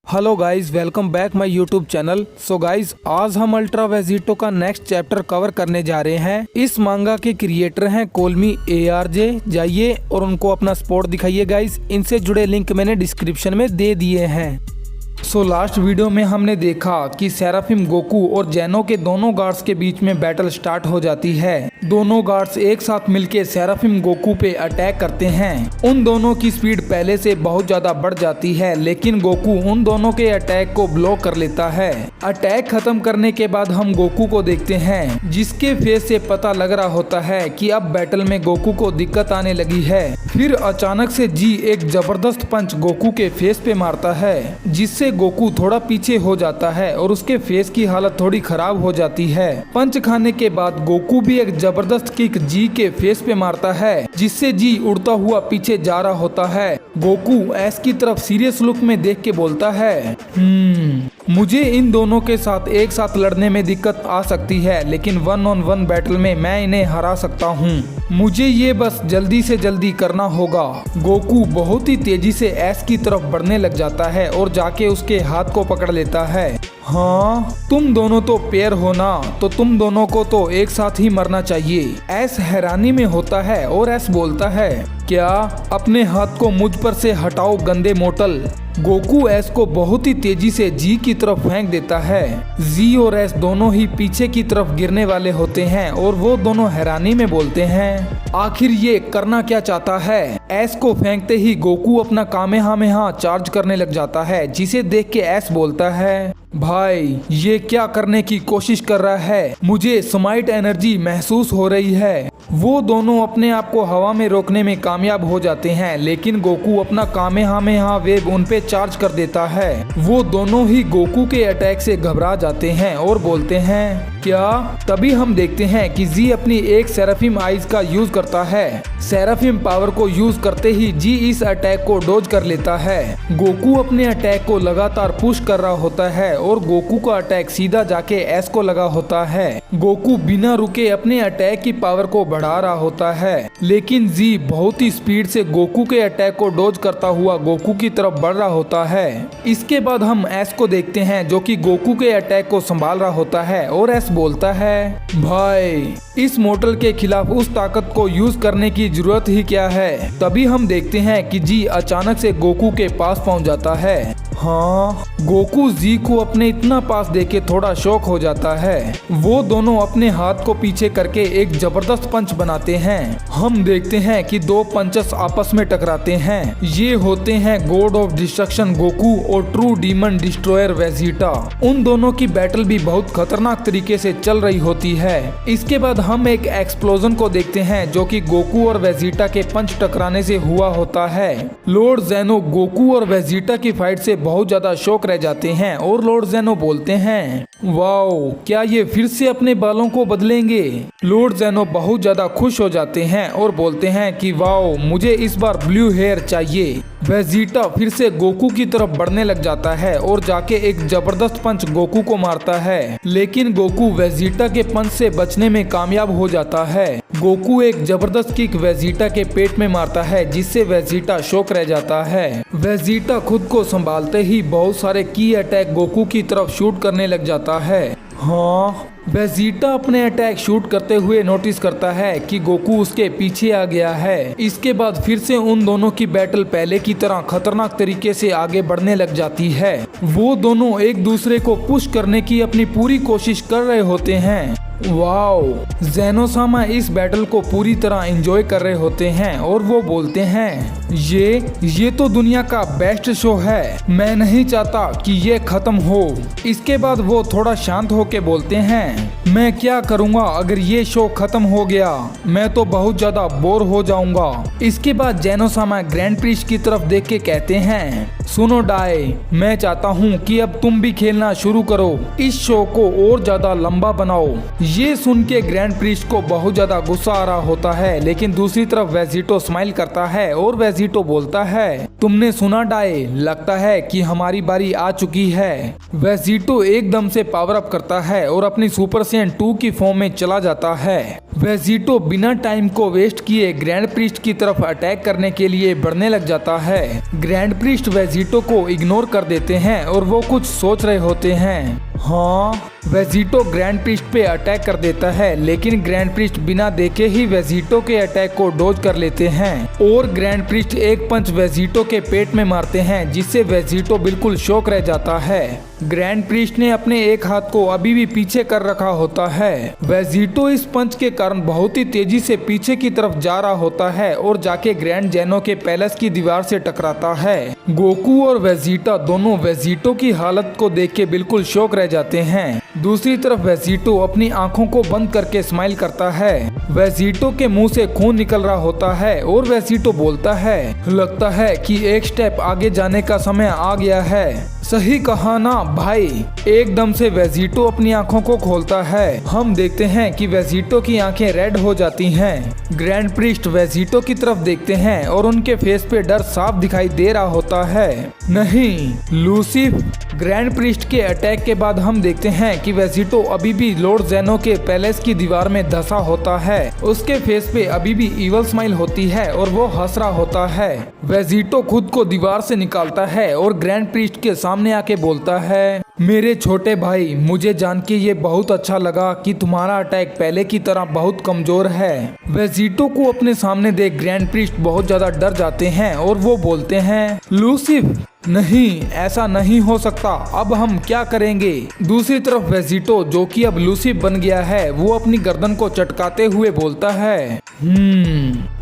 Hello guys, welcome back my YouTube channel. So guys, आज हम ultra Vegito का next chapter cover करने जा रहे हैं। इस मांगा के क्रिएटर हैं कोलमी ARJ। जाइए और उनको अपना सपोर्ट दिखाइए गाइस। इनसे जुड़े लिंक मैंने डिस्क्रिप्शन में दे दिए हैं। सो लास्ट वीडियो में हमने देखा कि सेराफिम गोकू और जैनो के दोनों गार्ड्स के बीच में बैटल स्टार्ट हो जाती है। दोनों गार्ड्स एक साथ मिलकर सेराफिम गोकू पे अटैक करते हैं। उन दोनों की स्पीड पहले से बहुत ज्यादा बढ़ जाती है, लेकिन गोकू उन दोनों के अटैक को ब्लॉक कर लेता है। अटैक खत्म करने के बाद हम गोकू को देखते हैं, जिसके फेस से पता लग रहा होता है कि अब बैटल में गोकू को दिक्कत आने लगी है। फिर अचानक से जी एक जबरदस्त पंच गोकू के फेस पे मारता है, जिससे गोकू थोड़ा पीछे हो जाता है और उसके फेस की हालत थोड़ी खराब हो जाती है। पंच खाने के बाद गोकू भी एक जबरदस्त किक जी के फेस पे मारता है, जिससे जी उड़ता हुआ पीछे जा रहा होता है। गोकू एस की तरफ सीरियस लुक में देख के बोलता है, मुझे इन दोनों के साथ एक साथ लड़ने में दिक्कत आ सकती है, लेकिन 1-on-1 बैटल में मैं इन्हें हरा सकता हूँ। मुझे ये बस जल्दी से जल्दी करना होगा। गोकू बहुत ही तेजी से एस की तरफ बढ़ने लग जाता है और जाके उसके हाथ को पकड़ लेता है। हाँ, तुम दोनों तो पेयर हो ना, तो तुम दोनों को तो एक साथ ही मरना चाहिए। एस हैरानी में होता है और एस बोलता है, क्या? अपने हाथ को मुझ पर से हटाओ गंदे मोटल। गोकू एस को बहुत ही तेजी से जी की तरफ फेंक देता है। जी और एस दोनों ही पीछे की तरफ गिरने वाले होते हैं और वो दोनों हैरानी में बोलते हैं, आखिर ये करना क्या चाहता है? एस को फेंकते ही गोकू अपना कामेहामेहा चार्ज करने लग जाता है, जिसे देख के एस बोलता है, भाई ये क्या करने की कोशिश कर रहा है? मुझे स्माइट एनर्जी महसूस हो रही है। वो दोनों अपने आप को हवा में रोकने में कामयाब हो जाते हैं, लेकिन गोकू अपना कामेहामेहा वेव उन पे चार्ज कर देता है। वो दोनों ही गोकू के अटैक से घबरा जाते हैं और बोलते हैं, क्या? तभी हम देखते हैं कि जी अपनी एक सेराफिम आइज का यूज करता है। सेराफिम पावर को यूज करते ही जी इस अटैक को डोज कर लेता है। गोकू अपने अटैक को लगातार पुश कर रहा होता है और गोकू का अटैक सीधा जाके एस को लगा होता है। गोकू बिना रुके अपने अटैक की पावर को बढ़ा रहा होता है, लेकिन जी बहुत ही स्पीड से गोकू के अटैक को डोज करता हुआ गोकू की तरफ बढ़ रहा होता है। इसके बाद हम एस को देखते हैं, जो कि गोकू के अटैक को संभाल रहा होता है और एस बोलता है, भाई इस मोटल के खिलाफ उस ताकत को यूज करने की जरूरत ही क्या है? तभी हम देखते हैं कि जी अचानक से गोकू के पास पहुंच जाता है। हाँ, गोकू जी को अपने इतना पास देखे थोड़ा शॉक हो जाता है। वो दोनों अपने हाथ को पीछे करके एक जबरदस्त पंच बनाते हैं। हम देखते हैं कि दो पंचेस आपस में टकराते हैं। ये होते हैं गॉड ऑफ डिस्ट्रक्शन गोकू और ट्रू डीमन डिस्ट्रॉयर वेजिटा। उन दोनों की बैटल भी बहुत खतरनाक तरीके से चल रही होती है। इसके बाद हम एक एक्सप्लोजन को देखते हैं, जो कि गोकू और वेजिटा के पंच टकराने से हुआ होता है। लॉर्ड ज़ेनो गोकू और वेजिटा की फाइट से बहुत ज्यादा शौक रह जाते हैं और लॉर्ड ज़ेनो बोलते हैं, वाओ, क्या ये फिर से अपने बालों को बदलेंगे? लॉर्ड ज़ेनो बहुत ज्यादा खुश हो जाते हैं और बोलते हैं कि वाओ, मुझे इस बार ब्लू हेयर चाहिए। वेजिटा फिर से गोकू की तरफ बढ़ने लग जाता है और जाके एक जबरदस्त पंच गोकू को मारता है, लेकिन गोकू वेजिटा के पंच से बचने में कामयाब हो जाता है। गोकू एक जबरदस्त किक वेजिटा के पेट में मारता है, जिससे वेजिटा शॉक रह जाता है। वेजिटा खुद को संभालते ही बहुत सारे की अटैक गोकू की तरफ शूट करने लग जाता है। हाँ, वेजिटा अपने अटैक शूट करते हुए नोटिस करता है कि गोकू उसके पीछे आ गया है। इसके बाद फिर से उन दोनों की बैटल पहले की तरह खतरनाक तरीके से आगे बढ़ने लग जाती है। वो दोनों एक दूसरे को पुश करने की अपनी पूरी कोशिश कर रहे होते हैं। वाओ, ज़ेनोसामा इस बैटल को पूरी तरह एंजॉय कर रहे होते हैं और वो बोलते हैं, ये तो दुनिया का बेस्ट शो है। मैं नहीं चाहता कि ये खत्म हो। इसके बाद वो थोड़ा शांत होके बोलते हैं, मैं क्या करूँगा अगर ये शो खत्म हो गया? मैं तो बहुत ज्यादा बोर हो जाऊंगा। इसके बाद ज़ेनोसामा ग्रैंड प्रिस्ट की तरफ देख के कहते हैं, सुनो डाई, मैं चाहता हूँ कि अब तुम भी खेलना शुरू करो। इस शो को और ज्यादा लंबा बनाओ। ये सुन के ग्रैंड प्रिस्ट को बहुत ज्यादा गुस्सा आ रहा होता है, लेकिन दूसरी तरफ वेजिटो स्माइल करता है और वेजिटो बोलता है, तुमने सुना डाई, लगता है कि हमारी बारी आ चुकी है। वेजिटो एकदम से पावर अप करता है और अपनी सुपर सैयन 2 की फॉर्म में चला जाता है। वेजिटो बिना टाइम को वेस्ट किए ग्रैंड प्रीस्ट की तरफ अटैक करने के लिए बढ़ने लग जाता है। ग्रैंड प्रीस्ट वेजिटो को इग्नोर कर देते हैं और वो कुछ सोच रहे होते हैं। हाँ, वेजिटो ग्रैंड प्रीस्ट पे अटैक कर देता है, लेकिन ग्रैंड प्रीस्ट बिना देखे ही वेजिटो के अटैक को डोज कर लेते हैं और ग्रैंड प्रीस्ट एक पंच वेजिटो के पेट में मारते हैं, जिससे वेजिटो बिल्कुल शॉक रह जाता है। ग्रैंड प्रीस्ट ने अपने एक हाथ को अभी भी पीछे कर रखा होता है। वेजिटो इस पंच के कारण बहुत ही तेजी से पीछे की तरफ जा रहा होता है और जाके ग्रैंड जेनो के पैलेस की दीवार से टकराता है। गोकू और वेजिटा दोनों वेजिटो की हालत को देख के बिल्कुल शॉक रह जाते हैं। दूसरी तरफ वेजिटो अपनी आंखों को बंद करके स्माइल करता है। वेजिटो के मुंह से खून निकल रहा होता है और वेजिटो बोलता है, लगता है कि एक स्टेप आगे जाने का समय आ गया है। सही कहा ना भाई। एकदम से वेजिटो अपनी आंखों को खोलता है। हम देखते हैं कि वेजिटो की आंखें रेड हो जाती हैं। ग्रैंड प्रीस्ट वेजिटो की तरफ देखते हैं और उनके फेस पे डर साफ दिखाई दे रहा होता है। नहीं, लूसिफ। ग्रैंड प्रीस्ट के अटैक के बाद हम देखते हैं कि वेजिटो अभी भी लॉर्ड जेनो के पैलेस की दीवार में धंसा होता है। उसके फेस पे अभी भी इवल स्माइल होती है और वो हंस रहा होता है। वेजिटो खुद को दीवार से निकालता है और ग्रैंड प्रीस्ट के सामने आके बोलता है, मेरे छोटे भाई, मुझे जान के ये बहुत अच्छा लगा कि तुम्हारा अटैक पहले की तरह बहुत कमजोर है। वेजिटो को अपने सामने देख ग्रैंड प्रीस्ट बहुत ज्यादा डर जाते हैं और वो बोलते हैं, लूसिफ, नहीं, ऐसा नहीं हो सकता, अब हम क्या करेंगे। दूसरी तरफ वेजिटो, जो कि अब लूसिफ बन गया है, वो अपनी गर्दन को चटकाते हुए बोलता है,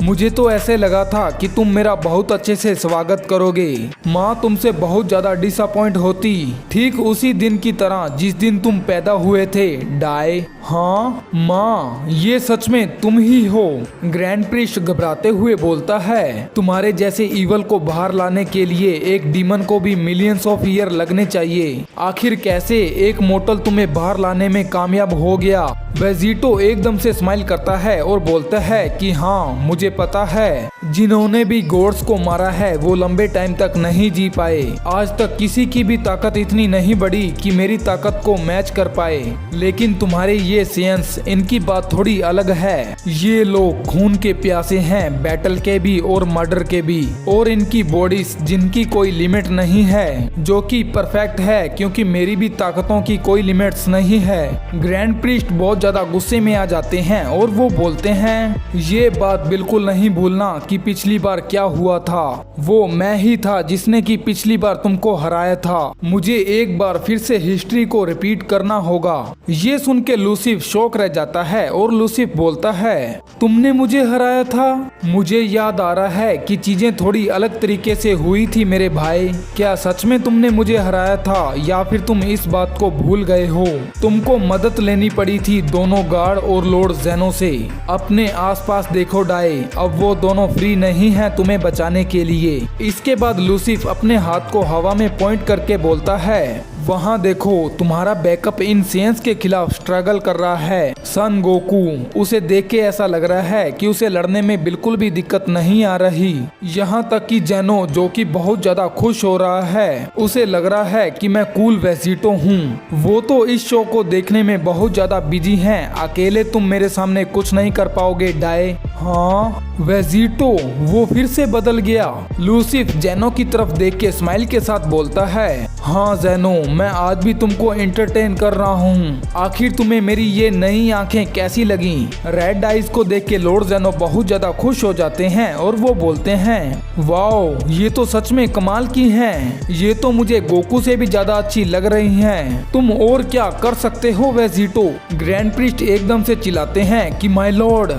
मुझे तो ऐसे लगा था कि तुम मेरा बहुत अच्छे से स्वागत करोगे। माँ तुमसे बहुत ज्यादा डिसअपॉइंट होती, ठीक उसी दिन की तरह जिस दिन तुम पैदा हुए थे, डाई। हाँ माँ, ये सच में तुम ही हो। ग्रैंड प्रीस्ट घबराते हुए बोलता है, तुम्हारे जैसे ईवल को बाहर लाने के लिए एक डीमन को भी मिलियंस ऑफ ईयर लगने चाहिए। आखिर कैसे एक मोटल तुम्हें बाहर लाने में कामयाब हो गया। वेजिटो एकदम से स्माइल करता है और बोलता है कि हाँ, मुझे पता है, जिन्होंने भी गॉड्स को मारा है वो लंबे टाइम तक नहीं जी पाए। आज तक किसी की भी ताकत इतनी नहीं बढ़ी कि मेरी ताकत को मैच कर पाए, लेकिन तुम्हारे ये सेंस, इनकी बात थोड़ी अलग है। ये लोग खून के प्यासे हैं, बैटल के भी और मर्डर के भी, और इनकी बॉडीज जिनकी कोई लिमिट नहीं है, जो कि परफेक्ट है, क्योंकि मेरी भी ताकतों की कोई लिमिट्स नहीं है। ग्रैंड प्रीस्ट बहुत ज्यादा गुस्से में आ जाते हैं और वो बोलते हैं, ये बात बिल्कुल नहीं भूलना कि पिछली बार क्या हुआ था। वो मैं ही था जिसने कि पिछली बार तुमको हराया था। मुझे एक बार फिर से हिस्ट्री को रिपीट करना होगा। ये सुन के लूसिफ शॉक रह जाता है और लूसिफ बोलता है, तुमने मुझे हराया था? मुझे याद आ रहा है कि चीजें थोड़ी अलग तरीके से हुई थी मेरे भाई। क्या सच में तुमने मुझे हराया था या फिर तुम इस बात को भूल गए हो? तुमको मदद लेनी पड़ी थी दोनों गार्ड और लॉर्ड जेनो से। अपने आसपास देखो डाई, अब वो दोनों फ्री नहीं हैं तुम्हें बचाने के लिए। इसके बाद लूसिफ अपने हाथ को हवा में पॉइंट करके बोलता है, वहाँ देखो, तुम्हारा बैकअप इन सेंस के खिलाफ स्ट्रगल कर रहा है। सन गोकू, उसे देख के ऐसा लग रहा है कि उसे लड़ने में बिल्कुल भी दिक्कत नहीं आ रही। यहाँ तक कि जेनो, जो कि बहुत ज्यादा खुश हो रहा है, उसे लग रहा है कि मैं कूल वेजिटो हूँ। वो तो इस शो को देखने में बहुत ज्यादा बिजी हैं। अकेले तुम मेरे सामने कुछ नहीं कर पाओगे डाई। हाँ वेजिटो, वो फिर से बदल गया। लूसिफ जेनो की तरफ देख के स्माइल के साथ बोलता है, हाँ जेनो, मैं आज भी तुमको एंटरटेन कर रहा हूँ। आखिर तुम्हें मेरी ये नई आंखें कैसी लगी? रेड आइज को देख के लॉर्ड जेनो बहुत ज्यादा खुश हो जाते हैं और वो बोलते हैं, वाओ, ये तो सच में कमाल की हैं। ये तो मुझे गोकू से भी ज्यादा अच्छी लग रही हैं। तुम और क्या कर सकते हो वेजिटो? ग्रैंड प्रीस्ट एकदम से चिल्लाते हैं कि माय लॉर्ड।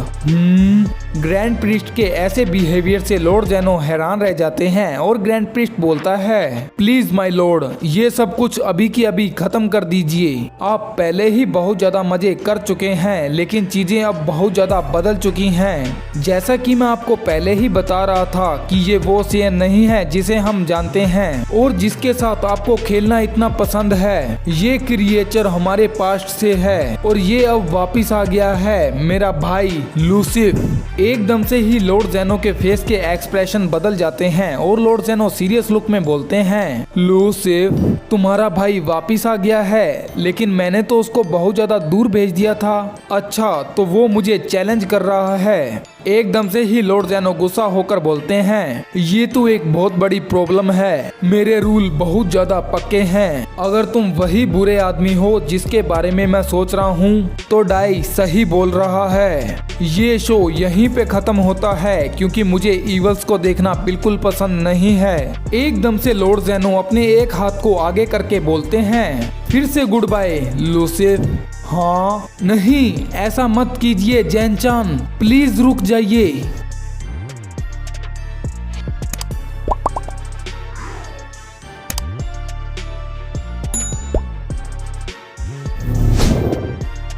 ग्रैंड प्रीस्ट के ऐसे बिहेवियर से लॉर्ड जेनो हैरान रह जाते हैं और ग्रैंड प्रीस्ट बोलता है, प्लीज माय लॉर्ड, ये सब कुछ अभी की अभी खत्म कर दीजिए। आप पहले ही बहुत ज्यादा मजे कर चुके हैं, लेकिन चीजें अब बहुत ज्यादा बदल चुकी हैं। जैसा कि मैं आपको पहले ही बता रहा था कि ये वो सीएन नहीं है जिसे हम जानते हैं और जिसके साथ आपको खेलना इतना पसंद है। ये क्रिएचर हमारे पास्ट से है और ये अब वापिस आ गया है। मेरा भाई लूसिफ एकदम से ही लॉर्ड जेनो के फेस के एक्सप्रेशन बदल जाते हैं और लॉर्ड जेनो सीरियस लुक में बोलते हैं, लूसिफ तुम्हारा भाई वापिस आ गया है, लेकिन मैंने तो उसको बहुत ज्यादा दूर भेज दिया था। अच्छा तो वो मुझे चैलेंज कर रहा है। एकदम से ही लॉर्ड जेनो गुस्सा होकर बोलते हैं, ये तो एक बहुत बड़ी प्रॉब्लम है, मेरे रूल बहुत ज्यादा पक्के हैं। अगर तुम वही बुरे आदमी हो जिसके बारे में मैं सोच रहा हूँ तो डाई सही बोल रहा है। ये शो यहीं पे खत्म होता है क्योंकि मुझे ईवल्स को देखना बिल्कुल पसंद नहीं है। एकदम से लॉर्ड जेनो अपने एक हाथ को आगे करके बोलते हैं, फिर से गुड बाय लूसिफ। हाँ नहीं ऐसा मत कीजिए जैन चान, प्लीज रुक जाइए।